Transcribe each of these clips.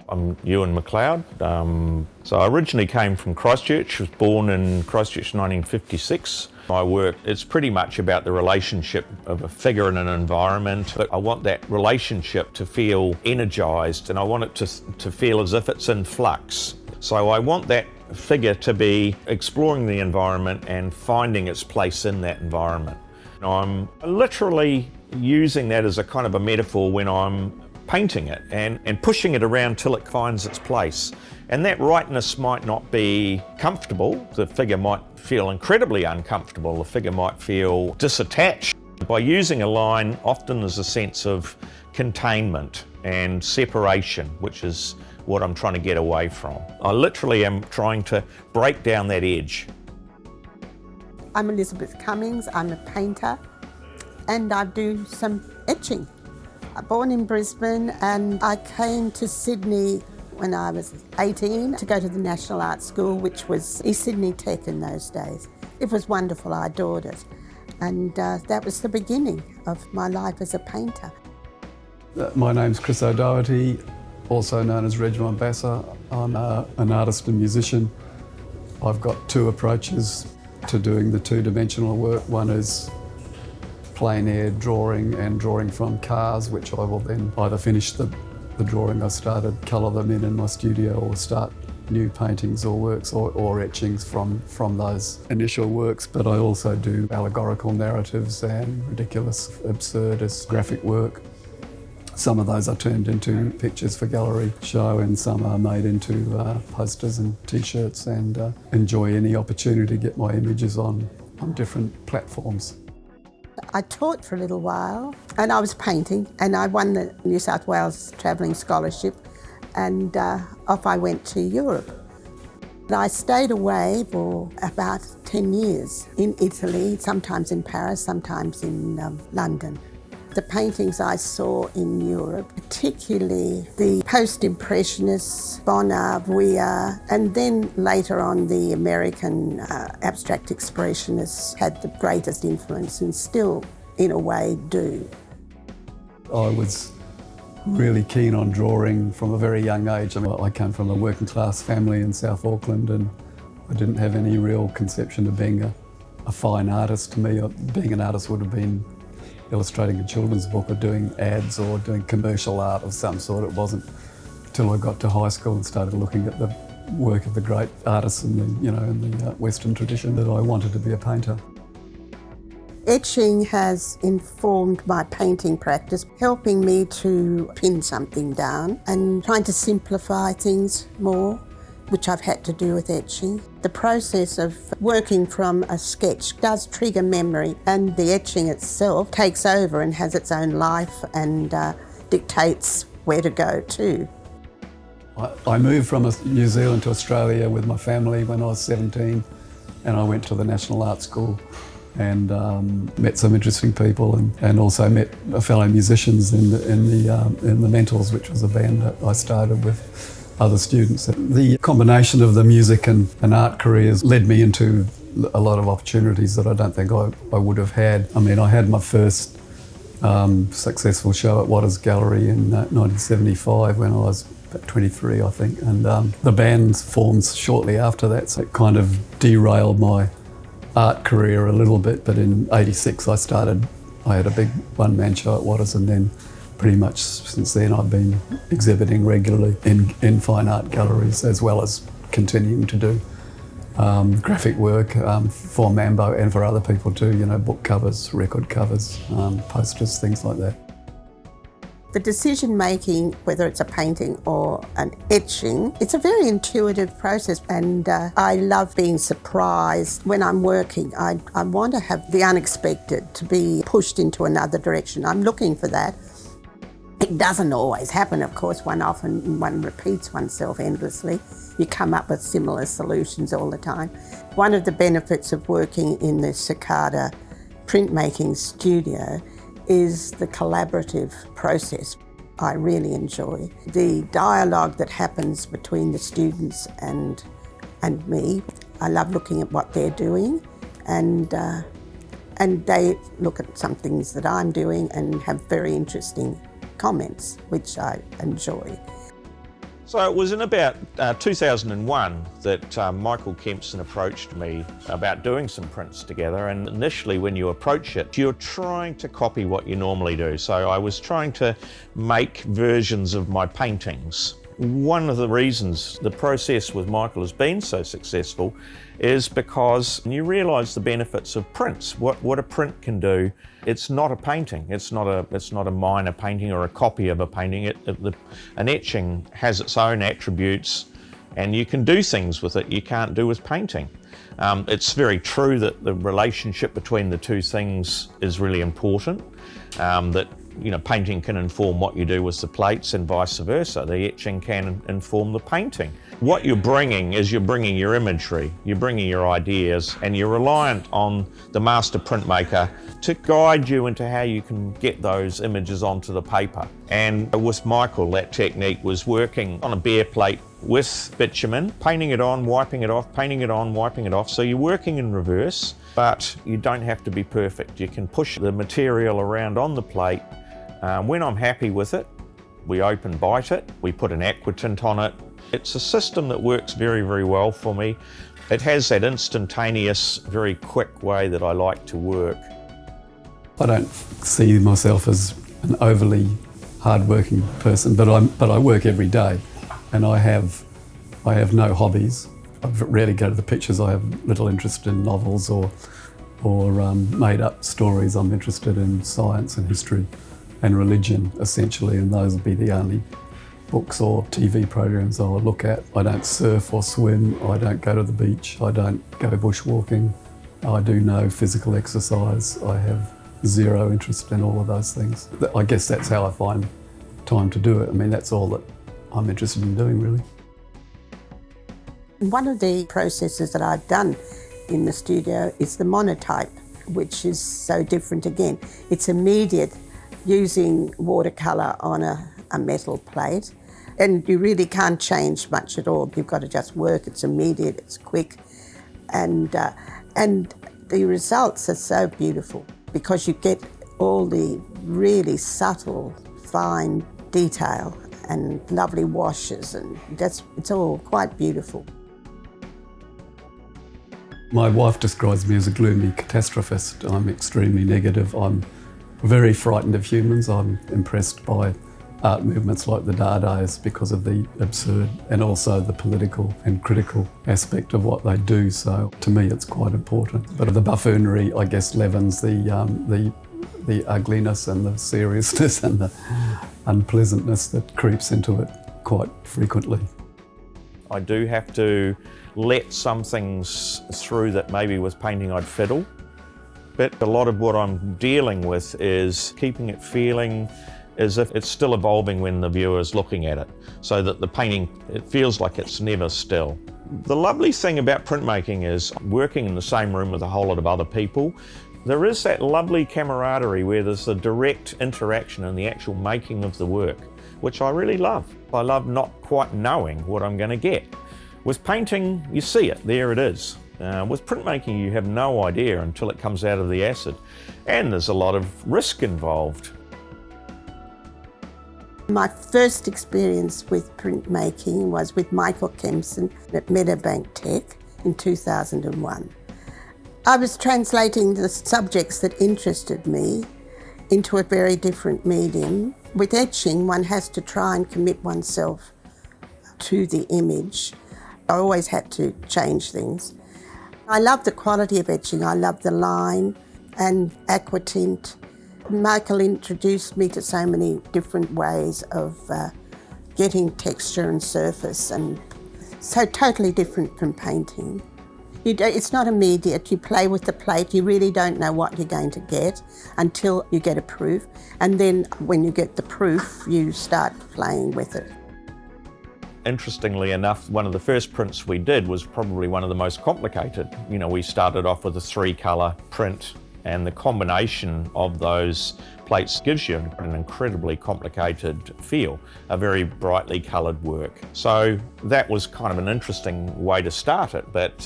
I'm Ewan McLeod. So I originally came from Christchurch, was born in Christchurch in 1956. My work, it's pretty much about the relationship of a figure in an environment, but I want that relationship to feel energised and I want it to feel as if it's in flux. So I want that figure to be exploring the environment and finding its place in that environment. I'm literally using that as a kind of a metaphor when I'm painting it and pushing it around till it finds its place. And that rightness might not be comfortable. The figure might feel incredibly uncomfortable. The figure might feel disattached. By using a line, often there's a sense of containment and separation, which is what I'm trying to get away from. I literally am trying to break down that edge. I'm Elizabeth Cummings, I'm a painter, and I do some etching. I'm born in Brisbane and I came to Sydney when I was 18 to go to the National Art School, which was East Sydney Tech in those days. It was wonderful, I adored it. And that was the beginning of my life as a painter. My name's Chris O'Doherty, also known as Reg Mombassa. I'm an artist and musician. I've got two approaches to doing the two-dimensional work. One is plein air drawing and drawing from cars, which I will then either finish the drawing I started, colour them in my studio, or start new paintings or works or etchings from those initial works. But I also do allegorical narratives and ridiculous, absurdist graphic work. Some of those are turned into pictures for gallery show and some are made into posters and t-shirts, and enjoy any opportunity to get my images on different platforms. I taught for a little while and I was painting and I won the New South Wales Travelling Scholarship, and off I went to Europe. I stayed away for about 10 years in Italy, sometimes in Paris, sometimes in London. The paintings I saw in Europe, particularly the post-impressionists, Bonnard, Vuillard, and then later on the American abstract expressionists had the greatest influence and still, in a way, do. I was really keen on drawing from a very young age. I came from a working class family in South Auckland and I didn't have any real conception of being a fine artist. To me, being an artist would have been illustrating a children's book or doing ads or doing commercial art of some sort. It wasn't until I got to high school and started looking at the work of the great artists in the Western tradition that I wanted to be a painter. Etching has informed my painting practice, helping me to pin something down and trying to simplify things more, which I've had to do with etching. The process of working from a sketch does trigger memory, and the etching itself takes over and has its own life and dictates where to go to. I moved from New Zealand to Australia with my family when I was 17, and I went to the National Art School and met some interesting people and also met fellow musicians in the Mentals, which was a band that I started with other students. The combination of the music and art careers led me into a lot of opportunities that I don't think I would have had. I mean, I had my first successful show at Waters Gallery in 1975 when I was about 23, I think, and the band formed shortly after that, so it kind of derailed my art career a little bit. But in '86 I had a big one-man show at Waters, and then pretty much since then I've been exhibiting regularly in fine art galleries, as well as continuing to do graphic work for Mambo and for other people too, book covers, record covers, posters, things like that. The decision making, whether it's a painting or an etching, it's a very intuitive process, and I love being surprised when I'm working. I want to have the unexpected, to be pushed into another direction. I'm looking for that. It doesn't always happen, of course. One repeats oneself endlessly. You come up with similar solutions all the time. One of the benefits of working in the Cicada printmaking studio is the collaborative process. I really enjoy the dialogue that happens between the students and me. I love looking at what they're doing, and they look at some things that I'm doing and have very interesting comments, which I enjoy. So it was in about 2001 that Michael Kempson approached me about doing some prints together, and initially when you approach it, you're trying to copy what you normally do. So I was trying to make versions of my paintings. One of the reasons the process with Michael has been so successful is because you realise the benefits of prints, what a print can do. It's not a painting, it's not a minor painting or a copy of a painting. An etching has its own attributes, and you can do things with it you can't do with painting. It's very true that the relationship between the two things is really important, that painting can inform what you do with the plates and vice versa. The etching can inform the painting. What you're bringing is you're bringing your imagery, you're bringing your ideas, and you're reliant on the master printmaker to guide you into how you can get those images onto the paper. And with Michael, that technique was working on a bare plate with bitumen, painting it on, wiping it off, painting it on, wiping it off. So you're working in reverse, but you don't have to be perfect. You can push the material around on the plate. When I'm happy with it, we open bite it, we put an aquatint on it. It's a system that works very, very well for me. It has that instantaneous, very quick way that I like to work. I don't see myself as an overly hard-working person, but I work every day, and I have no hobbies. I rarely go to the pictures. I have little interest in novels or made-up stories. I'm interested in science and history and religion, essentially, and those will be the only books or TV programs I'll look at. I don't surf or swim, I don't go to the beach, I don't go bushwalking, I do no physical exercise, I have zero interest in all of those things. I guess that's how I find time to do it. I mean, that's all that I'm interested in doing, really. One of the processes that I've done in the studio is the monotype, which is so different again. It's immediate, using watercolour on a metal plate, and you really can't change much at all. You've got to just work. It's immediate, it's quick, and the results are so beautiful because you get all the really subtle, fine detail and lovely washes, and it's all quite beautiful. My wife describes me as a gloomy catastrophist. I'm extremely negative. I'm very frightened of humans. I'm impressed by art movements like the Dadais because of the absurd and also the political and critical aspect of what they do. So to me, it's quite important. But the buffoonery, I guess, leavens the ugliness and the seriousness and the unpleasantness that creeps into it quite frequently. I do have to let some things through that maybe with painting I'd fiddle. But a lot of what I'm dealing with is keeping it feeling as if it's still evolving when the viewer's looking at it, so that the painting, it feels like it's never still. The lovely thing about printmaking is working in the same room with a whole lot of other people. There is that lovely camaraderie where there's a direct interaction in the actual making of the work, which I really love. I love not quite knowing what I'm going to get. With painting, you see it, there it is. With printmaking, you have no idea until it comes out of the acid, and there's a lot of risk involved. My first experience with printmaking was with Michael Kempson at Meadowbank Tech in 2001. I was translating the subjects that interested me into a very different medium. With etching, one has to try and commit oneself to the image. I always had to change things. I love the quality of etching. I love the line and aquatint. Michael introduced me to so many different ways of getting texture and surface, and so totally different from painting. It's not immediate. You play with the plate, you really don't know what you're going to get until you get a proof, and then when you get the proof, you start playing with it. Interestingly enough, one of the first prints we did was probably one of the most complicated. You know, we started off with a 3-colour print, and the combination of those plates gives you an incredibly complicated feel, a very brightly coloured work. So that was kind of an interesting way to start it, but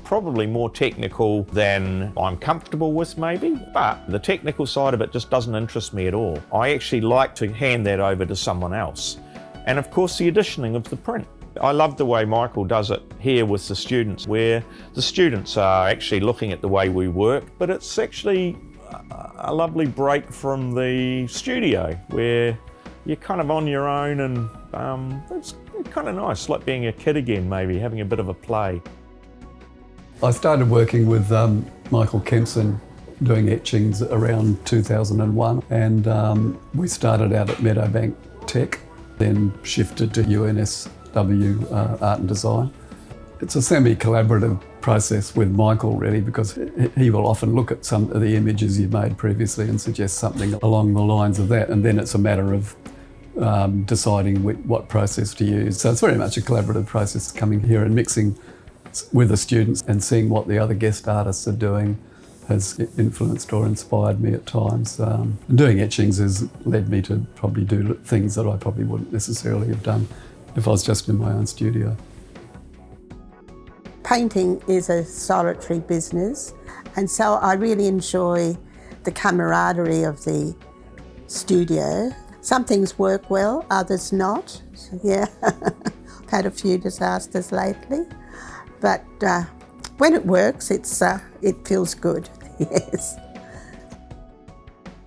probably more technical than I'm comfortable with maybe, but the technical side of it just doesn't interest me at all. I actually like to hand that over to someone else. And of course the additioning of the print. I love the way Michael does it here with the students, where the students are actually looking at the way we work, but it's actually a lovely break from the studio where you're kind of on your own, and it's kind of nice, like being a kid again, maybe having a bit of a play. I started working with Michael Kempson doing etchings around 2001, and we started out at Meadowbank Tech, then shifted to UNSW Art and Design. It's a semi-collaborative process with Michael really, because he will often look at some of the images you've made previously and suggest something along the lines of that, and then it's a matter of deciding what process to use. So it's very much a collaborative process, coming here and mixing with the students and seeing what the other guest artists are doing has influenced or inspired me at times. Doing etchings has led me to probably do things that I probably wouldn't necessarily have done if I was just in my own studio. Painting is a solitary business, and so I really enjoy the camaraderie of the studio. Some things work well, others not. Yeah, I've had a few disasters lately, but when it works, it feels good. Yes.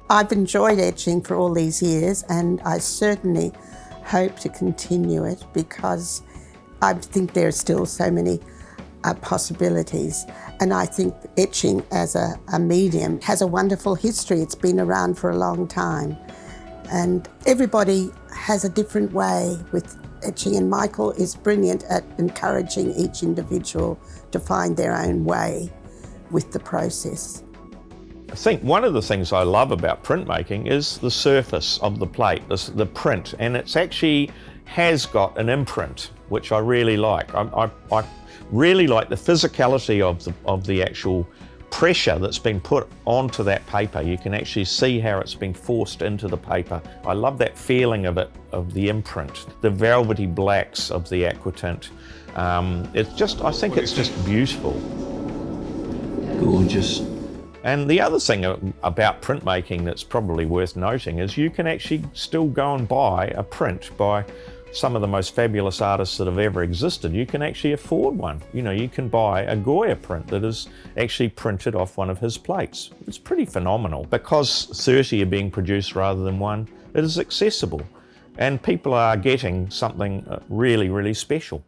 I've enjoyed etching for all these years, and I certainly hope to continue it, because I think there are still so many possibilities, and I think etching as a medium has a wonderful history. It's been around for a long time, and everybody has a different way with etching, and Michael is brilliant at encouraging each individual to find their own way with the process. I think one of the things I love about printmaking is the surface of the plate, the print, and it's actually has got an imprint, which I really like. I really like the physicality of the actual pressure that's been put onto that paper. You can actually see how it's been forced into the paper. I love that feeling of it, of the imprint, the velvety blacks of the aquatint. I think it's just beautiful. Gorgeous. And the other thing about printmaking that's probably worth noting is you can actually still go and buy a print by some of the most fabulous artists that have ever existed. You can actually afford one. You know, you can buy a Goya print that is actually printed off one of his plates. It's pretty phenomenal. Because 30 are being produced rather than one, it is accessible, and people are getting something really, really special.